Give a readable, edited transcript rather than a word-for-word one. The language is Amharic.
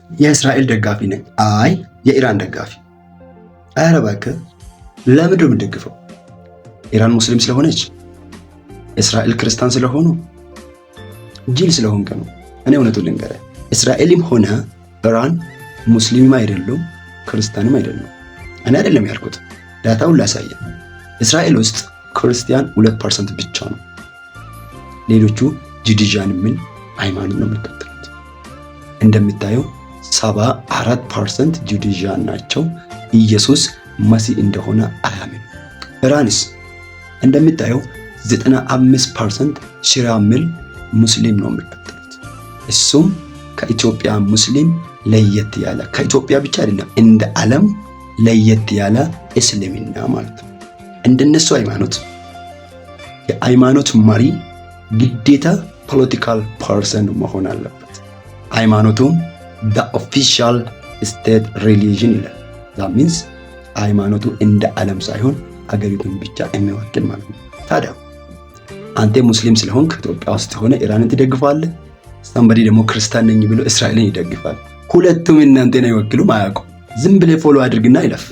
የእስራኤል ደጋፊ ነኝ። አይ የኢራን ደጋፊ። ኧረ እባክህ ለምንድን ነው የምትደግፈው? ኢራን ሙስሊም ስለሆነች? እስራኤል ክርስቲያን ስለሆኑ? ጅል ስለሆንክ ነው። እኔ እውነቱን ልንገርህ፣ እስራኤልም ሆነ ኢራን ሙስሊምም አይደሉም ክርስቲያንም አይደሉም። እኔ አይደለም ያልኩት፣ ዳታውን ላሳየ። እስራኤል ውስጥ ክርስቲያን 2% ብቻ ነው። ሌሎቹ ጁዲዣን ምን ሃይማኖት ነው የሚከተሉት። እንደምታየው 74% ጁዲዣን ናቸው። ኢየሱስ መሲህ እንደሆነ አያምኑ። ኢራንስ እንደምታየው 95% ሺራ ሚል ሙስሊም ነው የሚከተሉት። እሱም ከኢትዮጵያ ሙስሊም ለየት ያለ፣ ከኢትዮጵያ ብቻ አይደለም እንደ ዓለም ለየት ያለ እስልምና ማለት ነው። እንደነሱ ሃይማኖት የሃይማኖት መሪ ግዴታ ፖለቲካል ፐርሰን መሆን አለበት። ሃይማኖቱም the official state religion ይላል። that means ሃይማኖቱ እንደ ዓለም ሳይሆን ሀገሪቱን ብቻ የሚወክል ማለት ነው። ታዲያ አንተ ሙስሊም ስለሆንክ ኢትዮጵያ ውስጥ ሆነ ኢራንን ትደግፋለህ። ሰንበዲ ደግሞ ክርስቲያን ነኝ ብሎ እስራኤልን ይደግፋል። ሁለቱም እናንተን አይወክሉም፣ አያውቁም። ዝም ብለህ ፎሎ አድርግና ይለፍ።